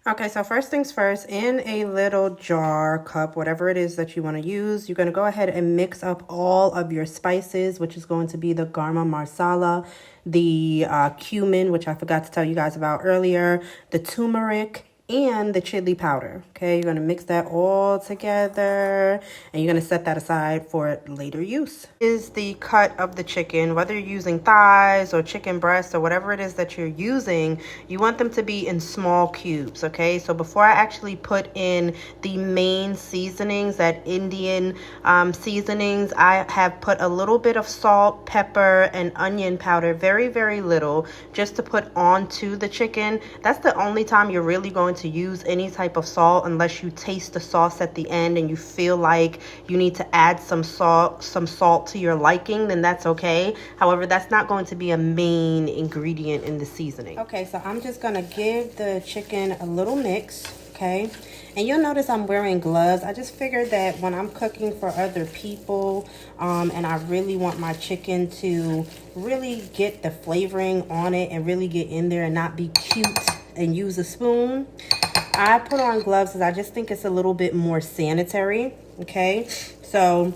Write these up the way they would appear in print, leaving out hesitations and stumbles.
Okay, so first things first, in a little jar, cup, whatever it is that you want to use, you're going to go ahead and mix up all of your spices, which is going to be the garam masala, the cumin, which I forgot to tell you guys about earlier, the turmeric, and the chili powder. Okay, you're going to mix that all together and you're going to set that aside for later use. Is the cut of the chicken, whether you're using thighs or chicken breasts or whatever it is that you're using, you want them to be in small cubes. Okay, so before I actually put in the main seasonings, that Indian seasonings, I have put a little bit of salt, pepper, and onion powder, very, very little, just to put onto the chicken. That's the only time you're really going to use any type of salt, unless you taste the sauce at the end and you feel like you need to add some salt to your liking, then that's okay. However, that's not going to be a main ingredient in the seasoning. Okay, so I'm just gonna give the chicken a little mix. Okay, and you'll notice I'm wearing gloves. I just figured that when I'm cooking for other people and I really want my chicken to really get the flavoring on it and really get in there and not be cute and use a spoon, I put on gloves because I just think it's a little bit more sanitary. Okay, so,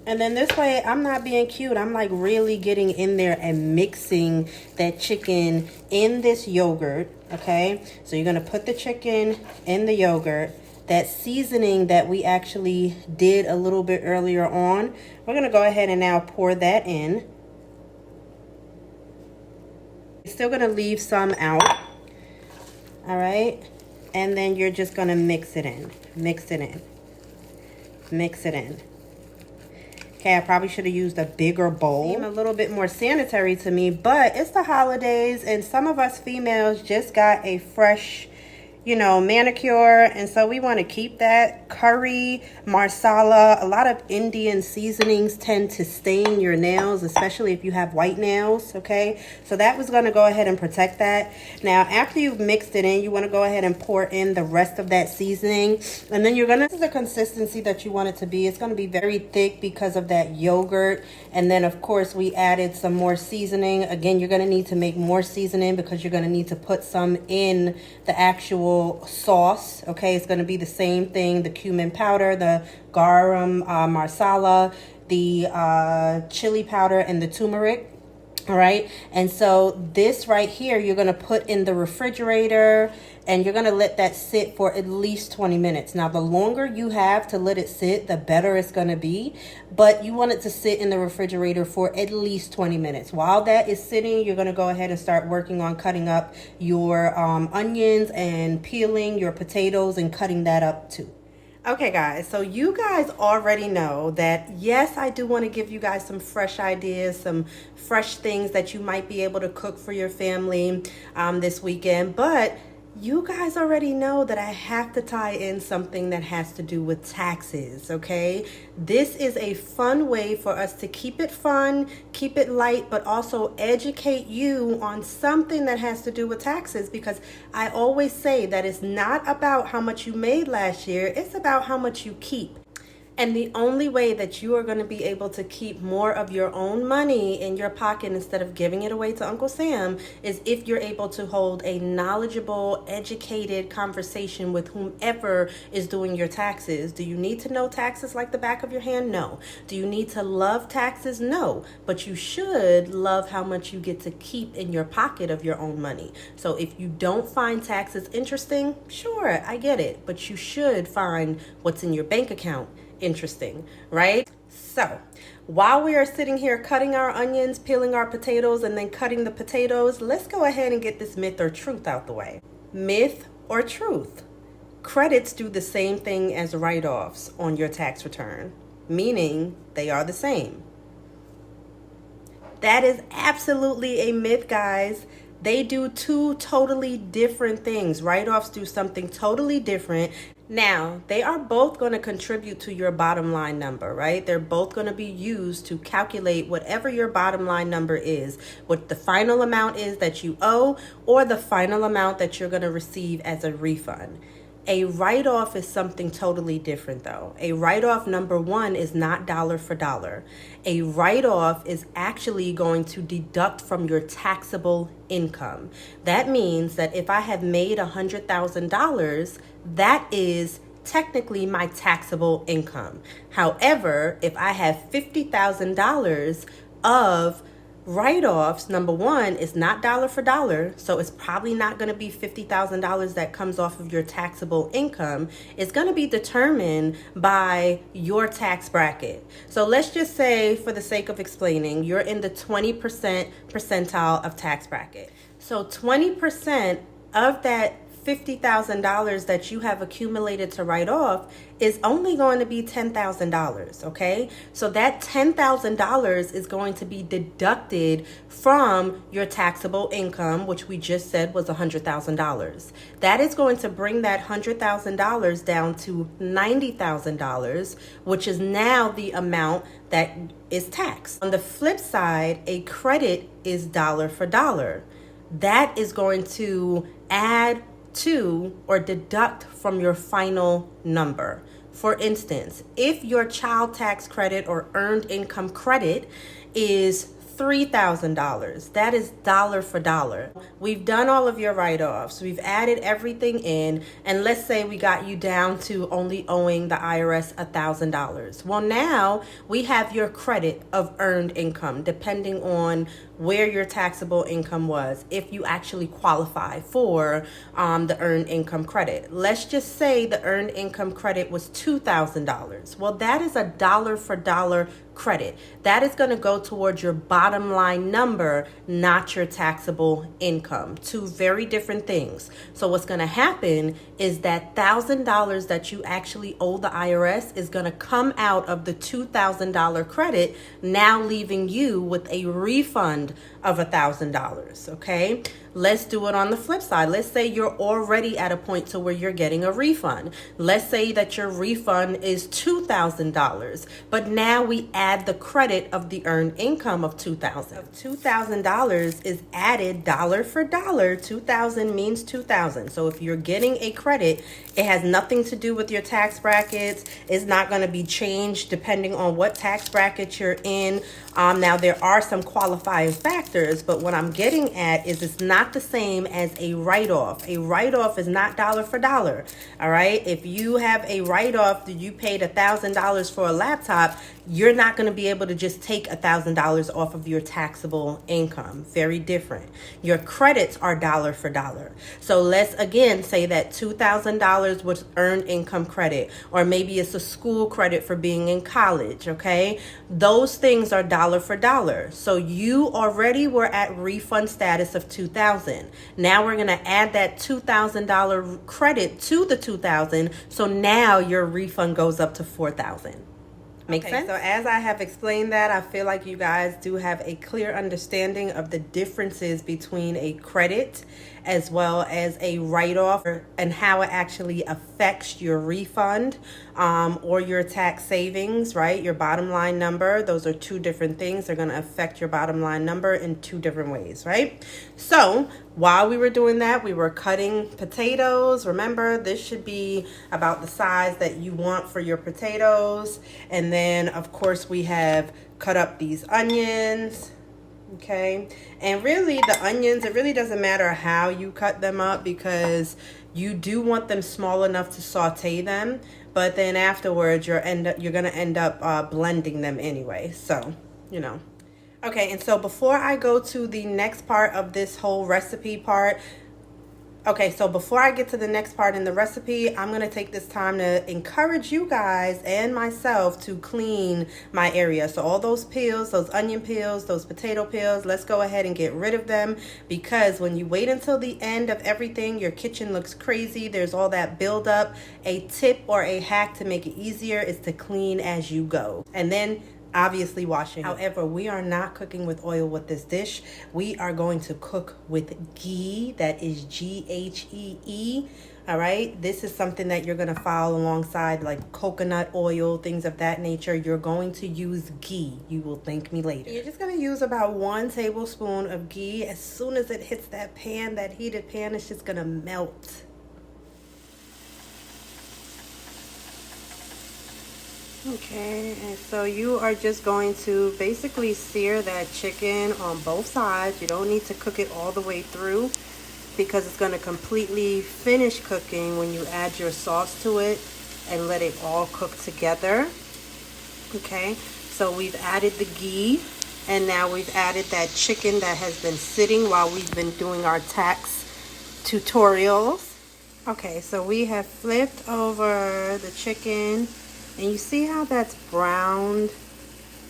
and then this way I'm not being cute. I'm like really getting in there and mixing that chicken in this yogurt. Okay, so you're gonna put the chicken in the yogurt. That seasoning that we actually did a little bit earlier on, we're gonna go ahead and now pour that in. Still gonna leave some out. All right, and then you're just gonna mix it in, mix it in, mix it in. Okay, I probably should have used a bigger bowl. Seem a little bit more sanitary to me, but it's the holidays and some of us females just got a fresh, you know, manicure, and so we want to keep that. Curry, marsala, a lot of Indian seasonings tend to stain your nails, especially if you have white nails. Okay, so that was going to go ahead and protect that. Now after you've mixed it in, you want to go ahead and pour in the rest of that seasoning, and then you're gonna, this is the consistency that you want it to be. It's going to be very thick because of that yogurt, and then of course we added some more seasoning. Again, you're going to need to make more seasoning because you're going to need to put some in the actual sauce. Okay, it's going to be the same thing, the cumin powder, the garam masala, the chili powder, and the turmeric. All right, and so this right here you're going to put in the refrigerator and you're going to let that sit for at least 20 minutes. Now the longer you have to let it sit, the better it's going to be, but you want it to sit in the refrigerator for at least 20 minutes. While that is sitting, you're going to go ahead and start working on cutting up your onions and peeling your potatoes and cutting that up too. Okay guys, so you guys already know that yes, I do want to give you guys some fresh ideas, some fresh things that you might be able to cook for your family this weekend, but you guys already know that I have to tie in something that has to do with taxes, okay? This is a fun way for us to keep it fun, keep it light, but also educate you on something that has to do with taxes, because I always say that it's not about how much you made last year, it's about how much you keep. And the only way that you are going to be able to keep more of your own money in your pocket instead of giving it away to Uncle Sam is if you're able to hold a knowledgeable, educated conversation with whomever is doing your taxes. Do you need to know taxes like the back of your hand? No. Do you need to love taxes? No. But you should love how much you get to keep in your pocket of your own money. So if you don't find taxes interesting, sure, I get it. But you should find what's in your bank account interesting, right? So while we are sitting here cutting our onions, peeling our potatoes, and then cutting the potatoes, let's go ahead and get this myth or truth out the way. Myth or truth? Credits do the same thing as write-offs on your tax return, meaning they are the same. That is absolutely a myth, guys. They do two totally different things. Write-offs do something totally different. Now, they are both going to contribute to your bottom line number, right? They're both going to be used to calculate whatever your bottom line number is, what the final amount is that you owe, or the final amount that you're going to receive as a refund. A write-off is something totally different though. A write-off, number one, is not dollar for dollar. A write-off is actually going to deduct from your taxable income. That means that if I have made $100,000, that is technically my taxable income. However, if I have $50,000 of write-offs, number one, is not dollar for dollar, so it's probably not going to be $50,000 that comes off of your taxable income. It's going to be determined by your tax bracket. So let's just say, for the sake of explaining, you're in the 20% percentile of tax bracket. So 20% of that $50,000 that you have accumulated to write off is only going to be $10,000, okay? So that $10,000 is going to be deducted from your taxable income, which we just said was $100,000. That is going to bring that $100,000 down to $90,000, which is now the amount that is taxed. On the flip side, a credit is dollar for dollar. That is going to add to or deduct from your final number. For instance, if your child tax credit or earned income credit is $3,000, that is dollar for dollar. We've done all of your write-offs. We've added everything in, and let's say we got you down to only owing the IRS $1,000. Well, now we have your credit of earned income, depending on where your taxable income was, if you actually qualify for the earned income credit. Let's just say the earned income credit was $2,000. Well, that is a dollar for dollar credit. That is going to go towards your bottom line number, not your taxable income. Two very different things. So what's going to happen is that $1,000 that you actually owe the IRS is going to come out of the $2,000 credit, now leaving you with a refund of $1,000. Okay, let's do it on the flip side. Let's say you're already at a point to where you're getting a refund. Let's say that your refund is $2,000, but now we add the credit of the earned income of $2,000. $2,000 is added dollar for dollar. 2,000 means 2,000. So if you're getting a credit, it has nothing to do with your tax brackets. It's not going to be changed depending on what tax bracket you're in. Now there are some qualifying factors, but what I'm getting at is it's not the same as a write-off. A write-off is not dollar for dollar. All right. If you have a write-off that you paid $1,000 for a laptop, you're not going to be able to just take $1,000 off of your taxable income. Very different. Your credits are dollar for dollar. So let's again say that $2,000 was earned income credit, or maybe it's a school credit for being in college. Okay. Those things are dollar for dollar. So you already were at refund status of $2,000. Now we're going to add that $2,000 credit to the $2,000. So now your refund goes up to $4,000. Make sense? So as I have explained that, I feel like you guys do have a clear understanding of the differences between a credit as well as a write-off, and how it actually affects your refund or your tax savings, right? Your bottom line number. Those are two different things. They're going to affect your bottom line number in two different ways, right? So while we were doing that, we were cutting potatoes. Remember, this should be about the size that you want for your potatoes. And then, of course, we have cut up these onions. Okay, and really the onions, it really doesn't matter how you cut them up, because you do want them small enough to saute them, but then afterwards you're gonna end up blending them anyway. So, you know. Okay, and so before I go to the next part of this whole recipe part, before I get to the next part in the recipe, I'm going to take this time to encourage you guys and myself to clean my area. So all those peels, those onion peels, those potato peels, let's go ahead and get rid of them, because when you wait until the end of everything, your kitchen looks crazy. There's all that buildup. A tip or a hack to make it easier is to clean as you go. And then obviously washing. However, we are not cooking with oil with this dish. We are going to cook with ghee. That is Ghee. All right. This is something that you're going to follow alongside, like coconut oil, things of that nature. You're going to use ghee. You will thank me later. You're just going to use about 1 tablespoon of ghee. As soon as it hits that pan, that heated pan, it's just going to melt. Okay, and so you are just going to basically sear that chicken on both sides. You don't need to cook it all the way through because it's going to completely finish cooking when you add your sauce to it and let it all cook together. Okay, so we've added the ghee, and now we've added that chicken that has been sitting while we've been doing our tax tutorials. Okay, so we have flipped over the chicken, and you see how that's browned?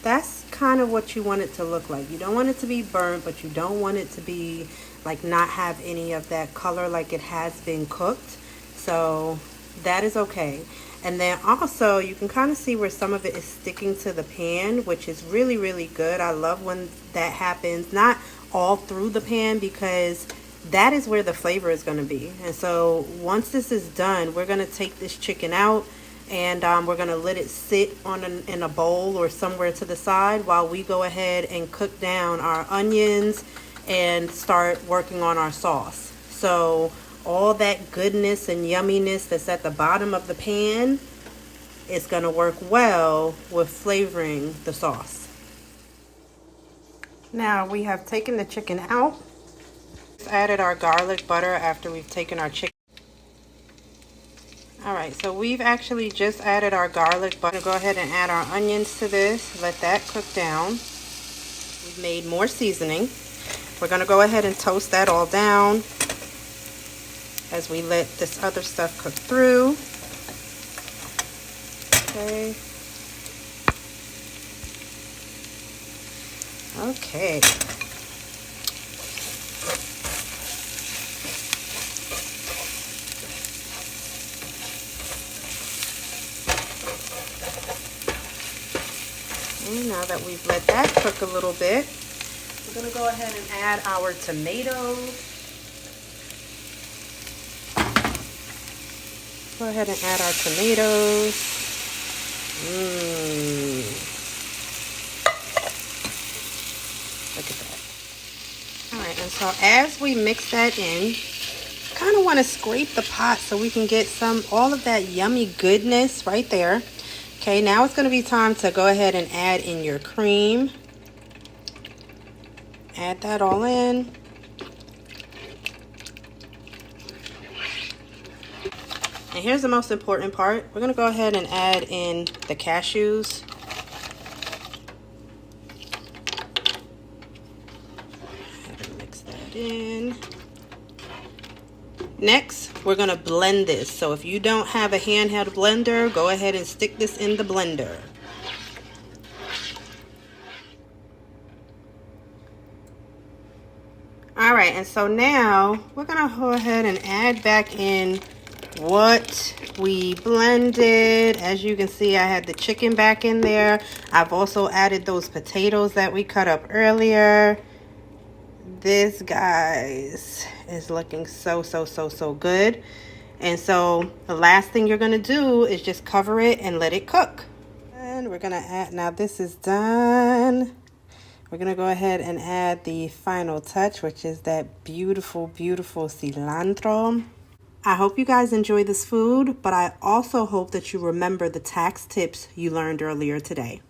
That's kind of what you want it to look like. You don't want it to be burnt, but you don't want it to be like not have any of that color like it has been cooked. So that is okay. And then also you can kind of see where some of it is sticking to the pan, which is really, really good. I love when that happens. Not all through the pan, because that is where the flavor is going to be. And so once this is done, we're going to take this chicken out, and we're going to let it sit on in a bowl or somewhere to the side while we go ahead and cook down our onions and start working on our sauce. So all that goodness and yumminess that's at the bottom of the pan is going to work well with flavoring the sauce. Now we have taken the chicken out. Added our garlic butter after we've taken our chicken. Alright, so we've actually just added our garlic butter. Go ahead and add our onions to this. Let that cook down. We've made more seasoning. We're going to go ahead and toast that all down as we let this other stuff cook through. Okay. Okay. And now that we've let that cook a little bit, we're going to go ahead and add our tomatoes. Go ahead and add our tomatoes. Look at that. Alright, and so as we mix that in, kind of want to scrape the pot so we can get all of that yummy goodness right there. Okay, now it's going to be time to go ahead and add in your cream. Add that all in. And here's the most important part. We're going to go ahead and add in the cashews. Mix that in. Next, we're going to blend this. So if you don't have a handheld blender, go ahead and stick this in the blender. All right, and so now we're going to go ahead and add back in what we blended. As you can see, I had the chicken back in there. I've also added those potatoes that we cut up earlier. This, guys, is looking so good. And so the last thing you're going to do is just cover it and let it cook. And we're going to add, now this is done. We're going to go ahead and add the final touch, which is that beautiful cilantro. I hope you guys enjoy this food, but I also hope that you remember the tax tips you learned earlier today.